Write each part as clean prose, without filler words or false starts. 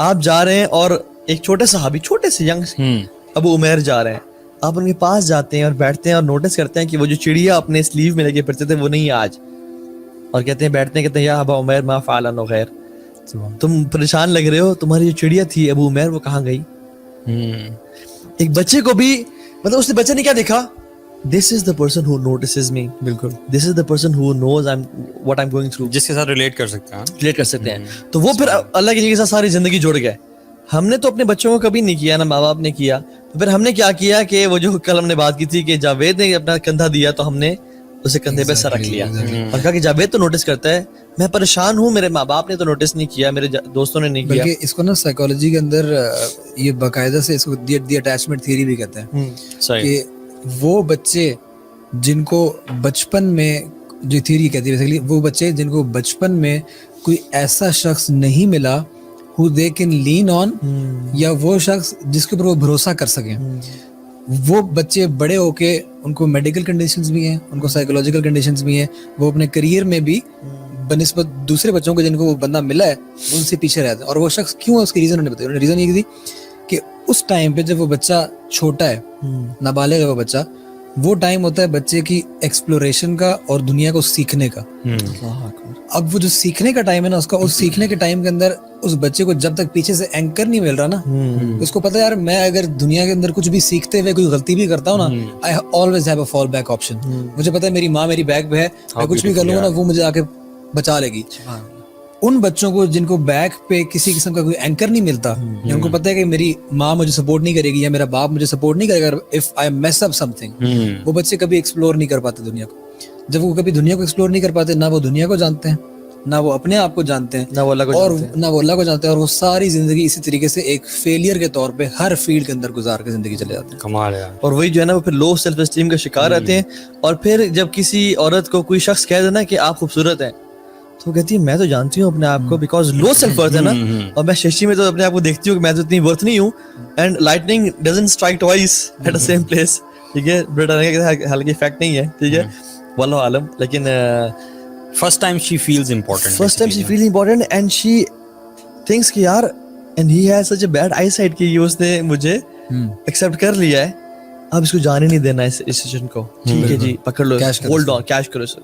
آپ جا رہے ہیں اور ایک چھوٹے صحابی, چھوٹے سے ینگ ابو عمیر جا رہے ہیں, آپ ان کے پاس جاتے ہیں اور بیٹھتے ہیں اور نوٹس کرتے ہیں کہ وہ جو چڑیا اپنے سلیو میں لے کے پھرتے تھے وہ نہیں ہے آج, اور کہتے ہیں بیٹھتے ہیں, کہتے ہیں یا ابا عمیر ما فعل نغیر, تم پریشان لگ رہے ہو, تمہاری جو چڑیا تھی ابو عمیر وہ کہاں گئی. ایک بچے کو بھی مطلب اس نے بچے نے کیا دیکھا, this is the person who notices me, بالکل this is the person who knows what I'm going through, جس کے ساتھ ریلیٹ کر سکتے ہیں, ریلیٹ کر سکتے ہیں. تو وہ پھر اللہ کی کے ساتھ ساری زندگی جڑ گئے. ہم نے تو اپنے بچوں کو کبھی نہیں کیا, نہ ماں باپ نے کیا. تو پھر ہم نے کیا کیا کہ وہ جو کل ہم نے بات کی تھی کہ جاوید نے اپنا کندھا دیا تو ہم نے اسے کندھے پہ سر رکھ لیا اور کہا کہ جاوید تو نوٹس کرتا ہے, میں پریشان ہوں, میرے ماں باپ نے تو نوٹس نہیں کیا, میرے دوستوں نے نہیں کیا. بلکہ اس کو نا سائیکالوجی کے اندر یہ باقاعدہ سے اس کو دی اٹیچمنٹ تھیوری بھی کہتے ہیں کہ وہ بچے جن کو بچپن میں, جو تھیوری کہتی ہے بیسیکلی, وہ بچے جن کو بچپن میں کوئی ایسا شخص نہیں ملا who they can lean on, یا وہ شخص جس کے اوپر وہ بھروسہ کر سکیں, وہ بچے بڑے ہو کے ان کو میڈیکل کنڈیشنز بھی ہیں, ان کو سائیکولوجیکل کنڈیشنز بھی ہیں, وہ اپنے کریئر میں بھی بنسبت دوسرے بچوں کو جن کو وہ بندہ ملا ہے ان سے پیچھے رہتے ہیں. اور وہ شخص کیوں ہے, اس کی ریزن انہوں نے بتایا. ریزن یہ تھی کہ اس ٹائم پہ جب وہ بچہ چھوٹا ہے, نابالغ ہے وہ بچہ, وہ ٹائم ہوتا ہے بچے کی ایکسپلوریشن کا اور دنیا کو سیکھنے کا. اب وہ جو سیکھنے کا ٹائم ہے نا اس کا, اس سیکھنے کے ٹائم کے اندر اس بچے کو جب تک پیچھے سے اینکر نہیں مل رہا نا, اس کو پتا ہے یار میں اگر دنیا کے اندر کچھ بھی سیکھتے ہوئے کوئی غلطی بھی کرتا ہوں نا, I always have a fall back option. مجھے پتا ہے میری ماں میری بیک پہ ہے, میں کچھ بھی کر لوں گا نا وہ مجھے آ کے بچا لے گی. ان بچوں کو جن کو بیک پہ کسی قسم کا کوئی اینکر نہیں ملتا, ان کو پتا ہے کہ میری ماں مجھے سپورٹ نہیں کرے گی یا میرا باپ مجھے سپورٹ نہیں کرے گا if I mess up something, وہ بچے کبھی ایکسپلور نہیں کر پاتے دنیا کو. جب وہ کبھی دنیا کو ایکسپلور نہیں کر پاتے, نہ وہ دنیا کو جانتے ہیں, نہ وہ اپنے آپ کو جانتے ہیں, نہ وہ اللہ کو جانتے ہیں, اور وہ ساری زندگی اسی طریقے سے ایک فیلئر کے طور پہ ہر فیلڈ کے اندر گزار کے زندگی چلے جاتے ہیں. کمال ہے. اور وہی جو ہے نا وہ پھر لو سیلف اسٹیم کا شکار رہتے ہیں. اور پھر جب کسی عورت کو کوئی شخص کہہ دینا کہ آپ خوبصورت ہیں, تو وہ کہتی ہے میں تو جانتی ہوں اپنے آپ کو, بیکاز لو سیلف ورتھ ہے نا, اور میں شیشی میں تو اپنے آپ کو دیکھتی ہوں کہ میں تو اتنی ورتھ نہیں ہوں. And lightning doesn't strike twice at the same place, ٹھیک ہے, حالانکہ افیکٹ نہیں ہے, ٹھیک ہے, واللہ عالم. لیکن first time she feels important and she thinks کہ یار, and he has such a bad eyesight کہ یہ اس نے مجھے ایکسیپٹ کر لیا ہے, اب اس کو جانے نہیں دینا اس سچویشن کو, ٹھیک ہے جی پکڑ لو, ہولڈ آن, کیش کرو سر.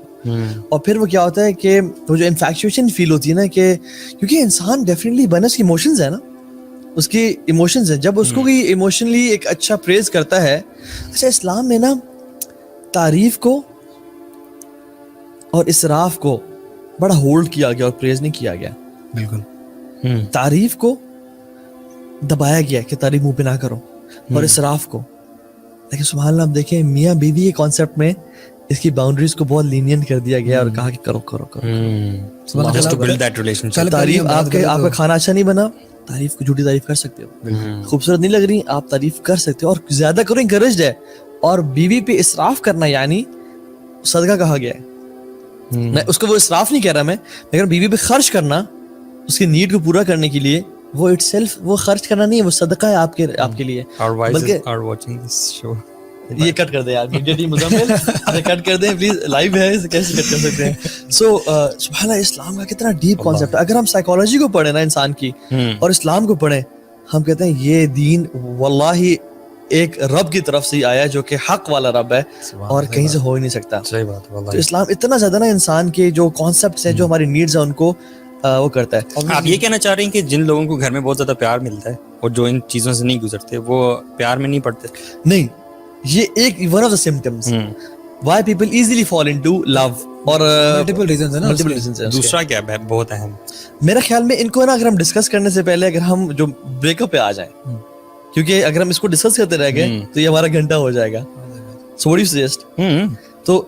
اور پھر وہ کیا ہوتا ہے کہ وہ جو انفیکچویشن فیل ہوتی ہے نا, کہ کیونکہ انسان ڈیفینیٹلی بنا اس کی ایموشنز ہے نا, اس کی ایموشنز ہیں, جب اس کو کوئی ایموشنلی ایک اچھا پریز کرتا ہے. اچھا اسلام میں نا تعریف کو اور اسراف کو بڑا ہولڈ کیا گیا اور پریز نہیں کیا گیا. بالکل. تعریف کو دبایا گیا کہ تعریف منہ پہ نہ کرو, اور اسراف کو. لیکن سبحان اللہ آپ دیکھیں میاں بیوی کے کانسیپٹ میں اس کی باؤنڈریز کو بہت لینینٹ کر دیا گیا اور کہا کہ کرو کرو کرو. just to build that relationship. تعریف آپ کا کھانا اچھا نہیں بنا, تعریف کو جھوٹی تعریف کر سکتے ہو, خوبصورت نہیں لگ رہی آپ تعریف کر سکتے ہو, اور زیادہ کرو انکریجڈ ہے. اور بیوی پہ اسراف کرنا یعنی صدقہ کہا گیا ہے. میں اس کو وہ اسراف نہیں کہہ رہا میں, لیکن بیوی پہ خرچ کرنا اس کی نیڈ کو پورا کرنے کے لیے, وہ اٹ سیلف وہ خرچ کرنا نہیں ہے, وہ صدقہ ہے آپ کے لیے. یہ کٹ کر دیں یار, مزمل کٹ کر دیں پلیز, لائیو ہے کیسے کٹ کر سکتے ہیں. سو سبحان اللہ اسلام کا کتنا ڈیپ کانسیپٹ ہے. اگر ہم سائیکالوجی کو پڑھیں نا انسان کی اور اسلام کو پڑھیں, ہم کہتے ہیں یہ دین واللہ ایک رب کی طرف سے ہی آیا جو کہ حق والا رب ہے اور کہیں سے ہو ہی نہیں سکتا. تو اسلام اتنا زیادہ نا انسان کے جو کانسیپٹس ہیں, جو ہماری نیڈز ہیں, ان کو وہ کرتا ہے. آپ یہ کہنا چاہ رہے ہیں کہ جن لوگوں کو گھر میں بہت زیادہ پیار ملتا ہے اور جو ان چیزوں سے نہیں گزرتے وہ پیار میں نہیں پڑتے؟ نہیں, یہ ایک one of the symptoms why people easily fall into love, اور multiple reasons ہیں نا. دوسرا کیا ہے بہت اہم میرا خیال میں ان کو نا, اگر ہم ڈسکس کرنے سے پہلے اگر ہم جو بریک اپ پہ آ جائیں, کیونکہ اگر ہم اس کو ڈسکس کرتے رہ گئے تو یہ ہمارا گھنٹہ ہو جائے گا. سو what do you suggest؟ تو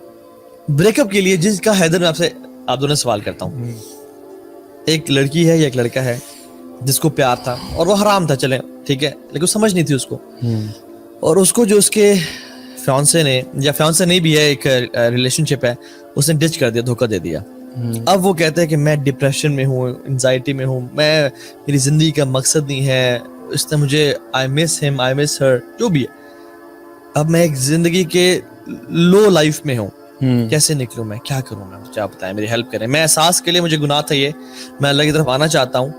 بریک اپ کے لیے جس کا حیدر میں آپ دونوں سوال کرتا ہوں, ایک لڑکی ہے یا ایک لڑکا ہے جس کو پیار تھا اور وہ حرام تھا, چلیں ٹھیک ہے, لیکن سمجھ نہیں تھی اس کو, اور اس کو جو اس کے فیانسے نے یا فیانسے نہیں بھی ہے, ایک ریلیشن شپ ہے, اس نے ڈچ کر دیا, دھوکہ دے دیا. اب وہ کہتے ہیں کہ میں ڈپریشن میں ہوں, انزائٹی میں ہوں, میری زندگی کا مقصد نہیں ہے, اس نے مجھے آئی مس ہم, آئی مس ہر, جو بھی ہے. اب میں ایک زندگی کے لو لائف میں ہوں, کیسے نکلوں میں, کیا کروں میں, مجھے آپ بتائیں, میری ہیلپ کریں. میں احساس کے لیے مجھے گناہ تھا یہ, میں اللہ کی طرف آنا چاہتا ہوں,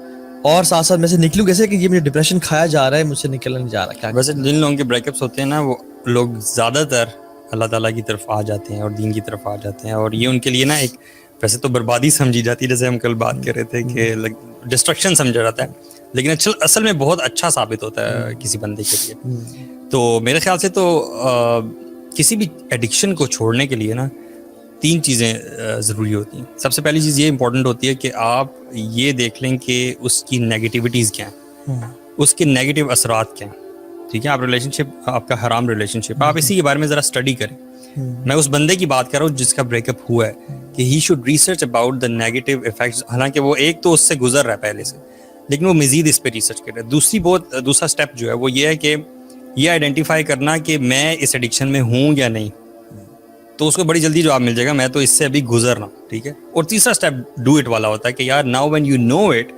اور ساتھ ساتھ میں سے نکلوں کیسے کہ یہ مجھے ڈپریشن کھایا جا رہا ہے, مجھ سے نکلنا نہیں جا رہا. کیا ویسے جن لوگوں کے بریک اپس ہوتے ہیں نا, وہ لوگ زیادہ تر اللہ تعالیٰ کی طرف آ جاتے ہیں اور دین کی طرف آ جاتے ہیں, اور یہ ان کے لیے نا ایک ویسے تو بربادی سمجھی جاتی ہے, جیسے ہم کل بات کر رہے تھے کہ ڈسٹرکشن سمجھا جاتا ہے, لیکن اصل میں بہت اچھا ثابت ہوتا ہے کسی بندے کے لیے. تو میرے خیال سے تو کسی بھی ایڈکشن کو چھوڑنے کے لیے نا 3 چیزیں ضروری ہوتی ہیں. سب سے پہلی چیز یہ امپورٹنٹ ہوتی ہے کہ آپ یہ دیکھ لیں کہ اس کی نیگیٹیوٹیز کیا ہیں, اس کے نیگیٹو اثرات کیا ہیں. ٹھیک ہے, آپ ریلیشن شپ, آپ کا حرام ریلیشن شپ, آپ اسی کے بارے میں ذرا اسٹڈی کریں. میں اس بندے کی بات کر رہا ہوں جس کا بریک اپ ہوا ہے, کہ he should research about the negative effects. حالانکہ وہ ایک تو اس سے گزر رہا ہے پہلے سے, لیکن وہ مزید اس پہ ریسرچ کر رہا ہے. دوسرا اسٹیپ جو ہے وہ یہ ہے کہ یہ آئیڈینٹیفائی کرنا کہ میں اس ایڈکشن میں ہوں یا نہیں. تو اس کو بڑی جلدی جواب مل جائے گا, میں تو اس سے ابھی گزر رہا ہوں. ٹھیک ہے. اور تیسرا اسٹیپ ڈو اٹ والا ہوتا ہے کہ یار now when you know it,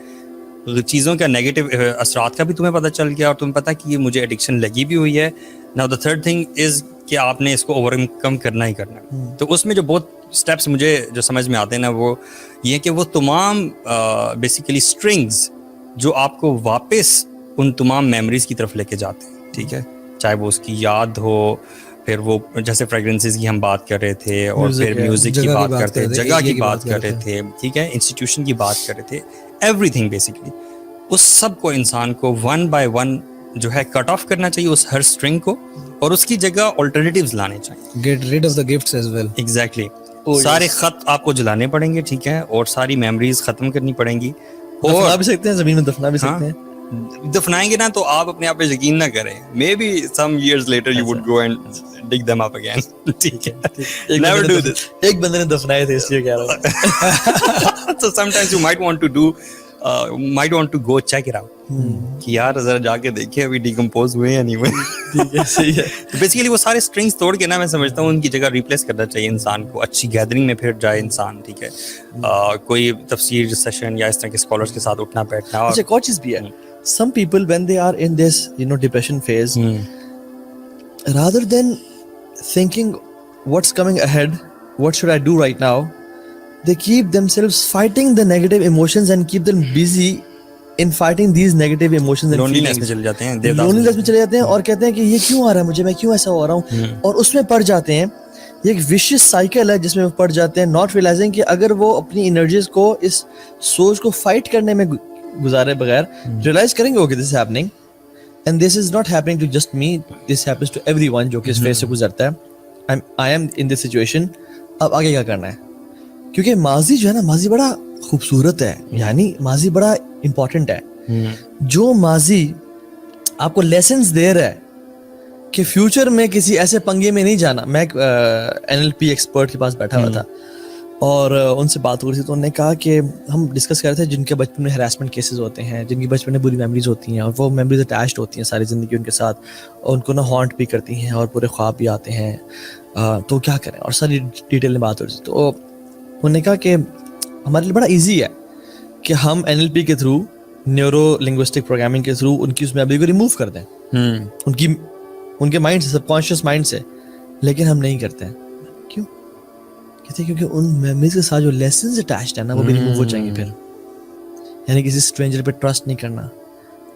چیزوں کا نیگیٹو اثرات کا بھی تمہیں پتہ چل گیا اور تمہیں پتہ کہ یہ مجھے ایڈکشن لگی بھی ہوئی ہے. Now the third thing is کہ آپ نے اس کو اوور کم کرنا ہی کرنا ہے. تو اس میں جو بہت اسٹیپس مجھے جو سمجھ میں آتے ہیں نا, وہ یہ کہ وہ تمام بیسیکلی اسٹرنگز جو آپ کو واپس ان تمام میموریز کی طرف لے کے جاتے ہیں. ٹھیک ہے, چاہے وہ اس کی یاد ہو, پھر وہ جیسے فریگرنسز کی ہم بات کر رہے تھے, اور پھر میوزک کی بات کرتے تھے, جگہ کی بات کر رہے تھے, ٹھیک ہے, انسٹیٹیوشن کی بات کر رہے تھے, ایوری تھنگ بیسکلی. اس سب کو انسان کو 1 by 1 جو ہے کٹ آف کرنا چاہیے, اس ہر اسٹرنگ کو, اور اس کی جگہ آلٹرنیٹیوز لانے چاہیے. Get rid of the gifts as well. Exactly. سارے خط آپ کو جلانے پڑیں گے, ٹھیک ہے, اور ساری میموریز ختم کرنی پڑیں گی. دفنا بھی سکتے ہیں, زمین میں دفنا بھی سکتے ہیں. دفنائیں گے نا تو آپ اپنے آپ پہ یقین نہ کریں, maybe some years later you would go and dig them up again. ٹھیک ہے, نیور ڈو دس. ایک بندے نے دفنائے تھے اس لیے کہہ رہا ہوں. So sometimes you might want to go check it out کہ یار ذرا جا کے دیکھیں ابھی ڈیکمپوز ہوئے یا نہیں ہوئے. ٹھیک ہے, صحیح ہے. تو بیسیکلی وہ سارے اسٹرنگس توڑ کے نا میں سمجھتا ہوں ان کی جگہ ریپلیس کرنا چاہیے انسان کو. اچھی گیدرنگ میں پھر جائے انسان, ٹھیک ہے, کوئی تفسیر سیشن یا اس طرح کے اسکالرس کے ساتھ اٹھنا بیٹھنا. اچھا, ایک اور چیز بھی ہے, some people when they are in this depression phase, rather than thinking what's coming ahead, what should I do right now, they keep themselves fighting the negative emotions and keep them busy in fighting these negative emotions and loneliness میں چلے جاتے ہیں, loneliness میں چلے جاتے ہیں, اور کہتے ہیں کہ یہ کیوں آ رہا ہے مجھے, میں کیوں ایسا ہو رہا ہوں, اور اس میں پڑ جاتے ہیں. یہ ایک ویشیس سائیکل ہے جس میں وہ پڑ جاتے ہیں, ناٹ ریئلائزنگ کہ اگر وہ اپنی انرجیز کو اس سوچ کو فائٹ کرنے میں گزارے بغیر ریئلائز کریں گے okay this is happening and this is not happening to just me, this happens to everyone جو کہ اس فیز سے گزرتا ہے. I am in this situation, اب آگے کیا کرنا ہے. کیونکہ ماضی جو ہے نا, ماضی بڑا خوبصورت ہے, یعنی ماضی بڑا امپورٹنٹ ہے. جو ماضی آپ کو لیسنس دے رہا ہے کہ فیوچر میں کسی ایسے پنگے میں نہیں جانا. میں ایک NLP ایکسپرٹ کے پاس بیٹھا ہوا تھا اور ان سے بات ہو رہی تھی, تو انہوں نے کہا کہ ہم ڈسکس کر رہے تھے جن کے بچپن میں ہراسمنٹ کیسز ہوتے ہیں, جن کی بچپن میں بری میموریز ہوتی ہیں, اور وہ میموریز اٹیچڈ ہوتی ہیں ساری زندگی ان کے ساتھ, اور ان کو نا ہانٹ بھی کرتی ہیں اور پورے خواب بھی آتے ہیں, تو کیا کریں, اور ساری ڈیٹیل میں بات ہو رہی تھی. تو انہوں نے کہا کہ ہمارے لیے بڑا ایزی ہے کہ ہم NLP کے تھرو, نیورو لنگوسٹک پروگرامنگ کے تھرو ان کی اس میموری کو ریموو کر دیں, ان کے مائنڈ سے, سب کانشیس مائنڈ سے, لیکن ہم نہیں کرتے ہیں. کیوں؟ کہتے ہیں کیونکہ ان میموریز کے ساتھ جو لیسنز اٹیچڈ ہیں نا وہ بھی ریموو ہو جائیں گے پھر. یعنی کسی اسٹرینجر پہ ٹرسٹ نہیں کرنا,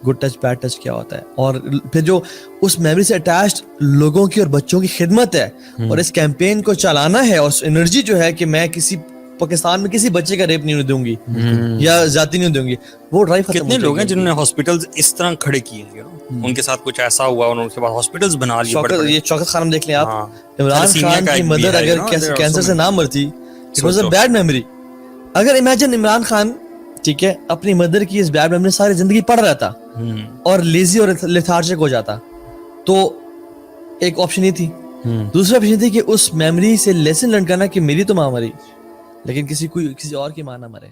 گڈ ٹچ بیڈ ٹچ کیا ہوتا ہے, اور پھر جو اس میموری سے اٹیچڈ لوگوں کی اور بچوں کی خدمت ہے, اور اس کیمپین کو چلانا ہے, اور انرجی جو ہے کہ میں کسی پاکستان میں کسی بچے کا ریپ نہیں دوں گی یا زیادتی نہیں دوں گی, وہ ڈرائیو ختم. کتنے لوگ ہیں جنہوں نے ہاسپٹلز اس طرح کھڑے کیے ہیں, ان کے ساتھ کچھ ایسا ہوا اور ان کے بعد ہاسپٹلز بنا لیے. یہ شوکت خانم دیکھ لیں آپ, عمران خان کی مدر اگر کینسر سے نہ مرتی, it was a bad memory. اگر امیجن عمران خان, ٹھیک ہے, اپنی مدر کی اس بیڈ میموری ساری زندگی پڑھ رہا تھا اور لیزی اور لیتھارجک ہو جاتا, تو ایک آپشن یہ تھی. دوسرا آپشن تھی کہ اس میموری سے لیسن لرن کرنا کہ میری تو ماں مری لیکن کسی اور کی ماں نہ مرے.